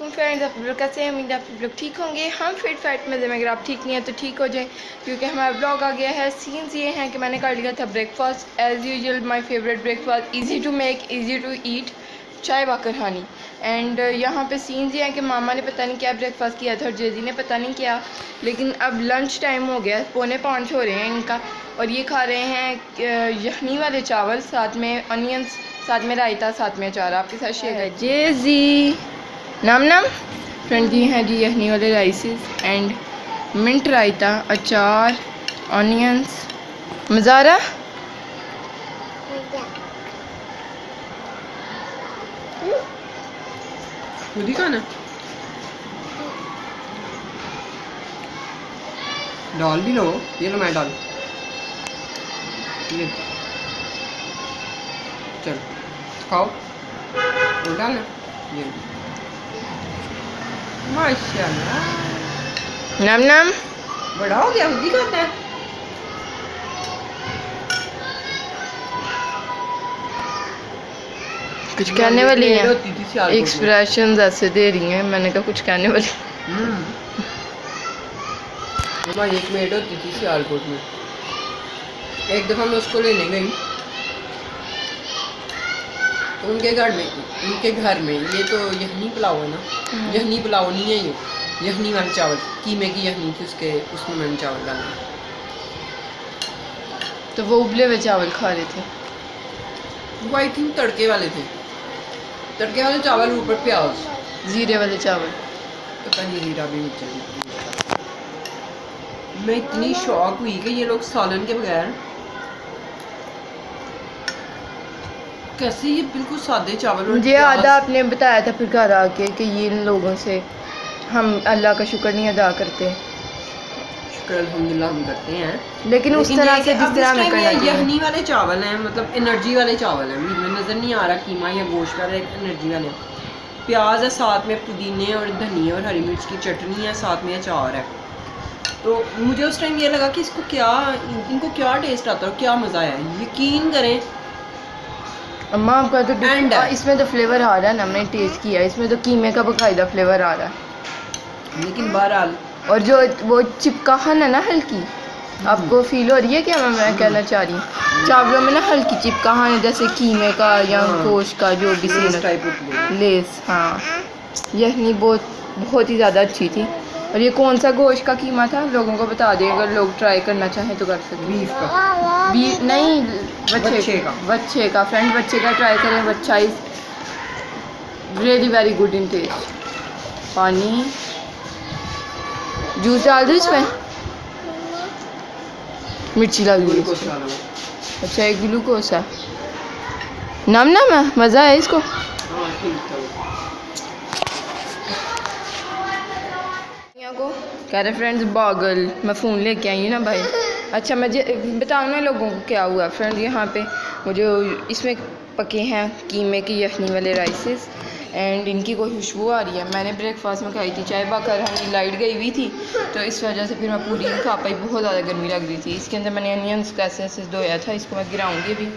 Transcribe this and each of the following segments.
अस्सलाम फ्रेंड्स, आप लोग कैसे हैं? उम्मीद आप लोग ठीक होंगे। हम फिट फैट में अगर आप ठीक नहीं है तो ठीक हो जाए, क्योंकि हमारा ब्लॉग आ गया है। सीन्स ये हैं कि मैंने कर लिया था breakfast as usual, my favourite breakfast, easy to make, easy to eat, चाय बाकर खानी। एंड यहाँ पे सीन्स ये हैं कि मामा ने पता नहीं क्या ब्रेकफास्ट किया था और जेजी ने पता नहीं क्या, लेकिन अब लंच टाइम हो गया, 4:45 हो रहे हैं इनका, और ये खा रहे हैं यखनी वाले चावल, साथ में अनियंस, साथ में रायता, साथ में अचार। आपके साथ शेयर है जेजी नाम नाम फ्रेंड। ये हैं जी यखनी वाले राइसेस एंड मिंट रायता, अचार, ऑनियंस। मज़ारा खुद ही खाना, डाल भी लो। ये लो, मैं डाल, ये चलो खाओ और डालना। ये माशाल्लाह, नाम नाम बड़ा हो गया, खुद ही खाता है। कुछ कहने वाली हैं, होती थी सियालकोट में। एक्सप्रेशंस ऐसे दे रही हैं, मैंने कहा कुछ कहने वाली। हमारी एक मेड होती थी सियालकोट में। एक दफ़ा मैं उसको लेने गई तो उनके घर में ये तो यखनी पुलाव है ना, यखनी पुलाव नहीं है, ये यखनी वाले चावल, कीमे की यखनी थी, उसमें मैंने चावल डाला। तो वो उबले हुए चावल खा रहे थे। वो आई थिंक तड़के वाले थे, तड़के वाले चावल, ऊपर प्याज, जीरे वाले चावल। पता नहीं जीरा भी नीचे। मैं इतनी शॉक हुई कि ये लोग सालन के बगैर कैसे, ये बिल्कुल सादे चावल। मुझे आधा आपने बताया था फिर घर आके कि ये इन लोगों से हम अल्लाह का शुक्र नहीं अदा करते। शुक्र अल्हम्दुलिल्लाह हम करते हैं, लेकिन उस तरह से जिस तरह हमें करना चाहिए। यखनी वाले चावल हैं, मतलब एनर्जी वाले चावल हैं। मुझे नज़र नहीं आ रहा कीमा या गोश्त वाले, एनर्जी वाले। प्याज है, साथ में पुदीने और धनिया और हरी मिर्च की चटनी है, साथ में अचार है। तो मुझे उस टाइम ये लगा कि इनको क्या टेस्ट आता है और क्या मज़ा आया। यकीन करें अम्मा आपका तो इसमें तो फ्लेवर आ रहा है ना, मैंने टेस्ट किया, इसमें तो कीमे का बकायदा फ्लेवर आ रहा है। लेकिन बहरहाल, और जो वो चिपकाहन है ना हल्की, आपको फील हो रही है क्या? मैं कहना चाह रही हूँ चावलों में ना हल्की चिपकाहन है, जैसे कीमे का या गोश्त का, जो भी लेस। हाँ, यखनी बहुत ही ज़्यादा अच्छी थी। और ये कौन सा गोश्त का कीमा था, लोगों को बता दें, अगर लोग ट्राई करना चाहें तो कर सकते। बीफ का, बीफ नहीं, बच्चे का फ्रेंड, बच्चे का ट्राई करें। बच्चा is really very good in taste. पानी, जूस डाल दो इसमें, मिर्ची लग गई। अच्छा, एक ग्लूकोस है, नाम नाम है, मज़ा है इसको। कह रहे फ्रेंड्स बागल, मैं फ़ोन लेके आई हूँ ना भाई। अच्छा, मुझे बताओ ना लोगों को क्या हुआ। फ्रेंड्स यहाँ पे मुझे इसमें पके हैं कीमे की यखनी वाले राइसेस, एंड इनकी कोई खुशबू आ रही है। मैंने ब्रेकफास्ट में खाई थी चाय बाकर, हमारी लाइट गई हुई थी तो इस वजह से फिर मैं पूरी नहीं खा पाई, बहुत ज़्यादा गर्मी लग रही थी। इसके अंदर मैंने अनियंस का ऐसे धोया था, इसको मैं गिराऊँगी भी।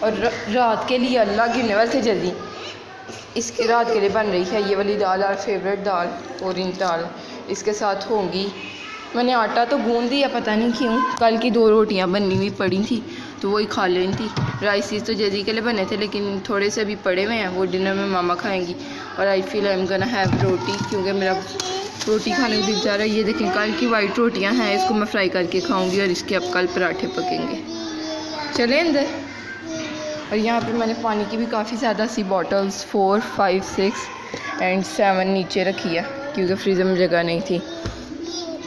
और रात के लिए अल्लाह गिरने वाले थे जल्दी, इसकी रात के लिए बन रही है ये वाली दाल, और फेवरेट दाल, ऑरेंज दाल, इसके साथ होंगी। मैंने आटा तो गूंद दिया, पता नहीं क्यों, कल की 2 रोटियां बननी हुई पड़ी थी तो वही खा लेनी थी। राइसेस तो जेजी के लिए बने थे, लेकिन थोड़े से अभी पड़े हुए हैं, वो डिनर में मामा खाएंगी। और I feel I am gonna have roti, क्योंकि मेरा रोटी खाने को दिल जा रहा है। ये देखें, कल की वाइट रोटियां हैं, इसको मैं फ्राई करके खाऊंगी, और इसके अब कल पराठे पकेंगे। चले अंदर। और यहाँ पे मैंने पानी की भी काफ़ी ज़्यादा सी बॉटल्स 4, 5, 6 एंड 7 नीचे रखी है, क्योंकि फ्रीज़र में जगह नहीं थी।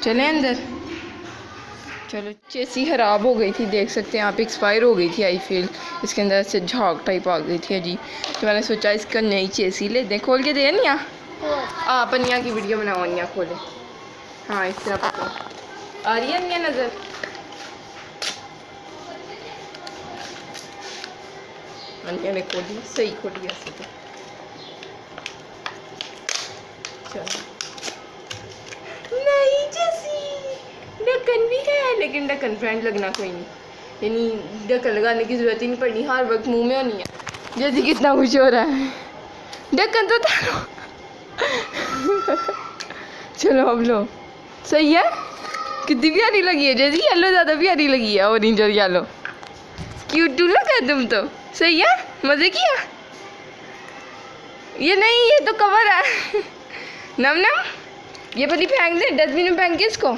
चले अंदर। चलो, चेसी ख़राब हो गई थी, देख सकते हैं आप, एक्सपायर हो गई थी। आई फील इसके अंदर से झाग टाइप आ गई थी अजीब, तो मैंने सोचा इसका नई चेसी ले दें। खोल के दे निया, आप अनिया की वीडियो बनाओ, अनिया खोले। हाँ, इस तरह पकड़ो, आ रही है अनिया नज़र? अनिया ने खोली, सही खोली ऐसे तो। चलो, नहीं जैसी ढक्कन भी है, लेकिन ढक्कन फ्रेंड लगना कोई नहीं, यानी ढक्कन लगाने की ज़रूरत ही नहीं पड़नी, हर वक्त मुंह में होनी है। जैसे कितना खुश हो रहा है, ढक्कन तो तारो। चलो अब लो। सही है, कितनी प्यारी लगी है, जैसी येलो ज़्यादा प्यारी लगी है, ऑरेंज और येलो। क्यूट टू लगा तुम तो। सही है, मज़े किया। ये नहीं, ये तो कवर है। नम नम, ये पति फेंक दे डस्टबिन में, फेंक के इसको।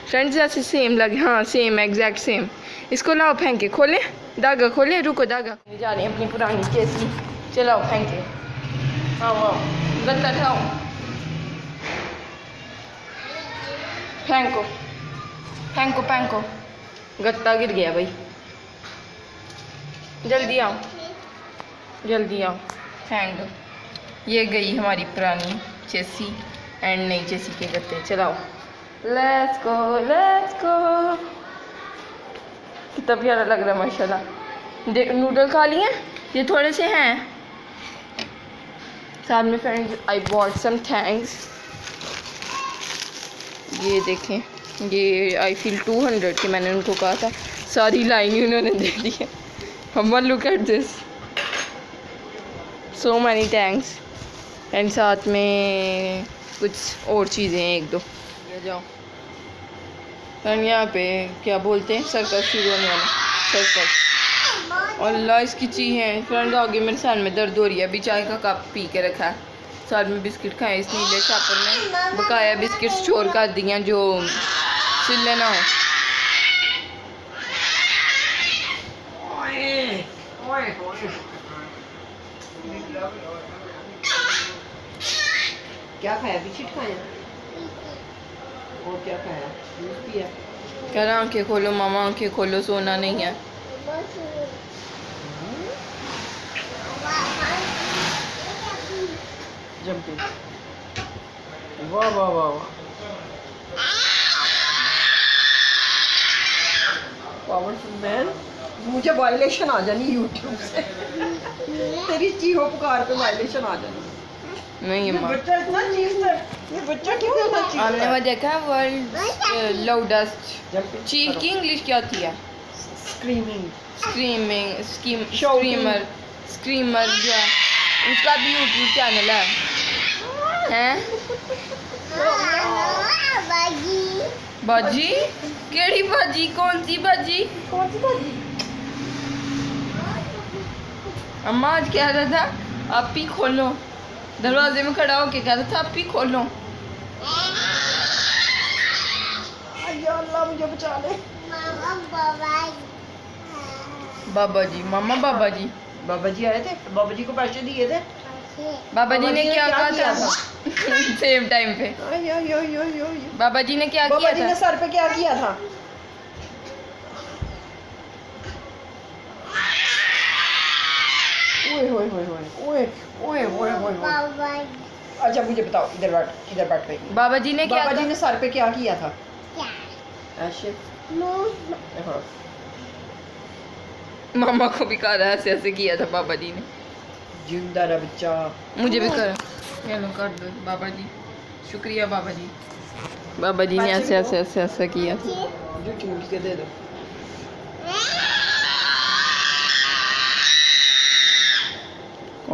फ्रेंड्स ऐसे सेम लगे, हाँ सेम एग्जैक्ट सेम। इसको लाओ फेंक के, खोले धागा, खोले, रुको धागा। ये जा रही है अपनी पुरानी चेसी, चलाओ फेंक के। आओ आओ, गत्ता उठाओ, फेंको फेंको फेंको। गत्ता गिर गया भाई, जल्दी आओ जल्दी आओ, फेंक दो। ये गई हमारी पुरानी चेसी एंड नई चेसी के गत्ते। चलाओ, लेट्स गो लेट्स गो। कितना प्यारा लग रहा है माशाल्लाह। नूडल खा लिए, ये थोड़े से हैं साथ में। Friends I bought some thanks. ये देखें, ये आई फील 200 की मैंने उनको कहा था, सारी लाइन ही उन्होंने दे दी है। अम्मा look at this, so many thanks. And साथ में कुछ और चीज़ें हैं एक दो। ये जाओ एंड यहाँ पे क्या बोलते हैं, सर्कस शुरू होने वाला, सर्कस। अल्लाह इसकी चीज़ है। फ्रेंड आगे मेरे सर में दर्द हो रही है, अभी चाय का कप पी के रखा है, साथ में बिस्किट खाए। इस नीले शापर में बकाया बिस्किट स्टोर कर दिए जो सिले ना हो। क्या खाया, बिस्किट खाया और क्या खाया, दूध पिया। कह रहा आंखें खोलो मामा, आंखें खोलो, सोना नहीं है। जंपिंग, वाह वाह वाह वाह, पावरफुल मैन। मुझे वायलेशन आ जानी यूट्यूब से। तेरी चीहो पुकार पे वायलेशन आ जानी। नहीं ये अम्मा, बच्चा इतना चीखता है, ये बच्चा क्यों इतना चीखता हमने वो है? देखा वर्ल्ड लाउडेस्ट जंपिंग, चीख की इंग्लिश क्या थी? Screaming, screaming, Shouting. Screamer, screamer जो है उसका भी यूट्यूब चैनल है। हैं बाजी? केड़ी बाजी? कौन सी बाजी? कौन सी बाजी? अम्मा आज कह रहा था आप ही खोलो, दरवाजे में खड़ा होके कह रहा था आप ही खोलो। या अल्लाह मुझे बचा ले। बाबा जी, मामा बाबा जी, बाबा जी आए थे, बाबा जी को पैसे दिए थे। बाबा जी ने क्या कहा किया था? सेम टाइम पे बाबा जी ने क्या बाबा किया जी था? ने सर पे क्या किया था? ओए होए होए होए ओए ओए ओए ओए ओए। अच्छा मुझे बताओ, इधर बैठ पे। बाबा जी ने क्या बाबा जी कहा? ने सर पे क्या किया था? ऐसे। हाँ। मामा को भी कहा ऐसे ऐसे किया था बाबा जी ने। जिंदा रह बच्चा। मुझे भी कर, ये लो कर दो बाबा जी, शुक्रिया बाबा जी। बाबा जी ने ऐसे ऐसे ऐसे ऐसे किया था। जो चूल के दे दो।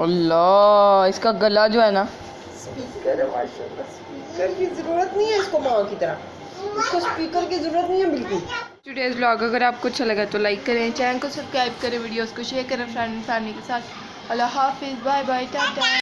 अल्लाह इसका गला जो है ना, स्पीकर है माशाल्लाह। स्पीकर की जरूरत नहीं है इसको, माँ की तरह इसको स्पीकर की जरूरत नहीं है बिल्कुल। टुडेज व्लॉग अगर आपको अच्छा लगा तो लाइक करें, चैनल को सब्सक्राइब करें, वीडियोस को शेयर करें फ्रेंड एंड फैमिली के साथ। अल्लाह हाफिज़, बाय बाय, टाटा।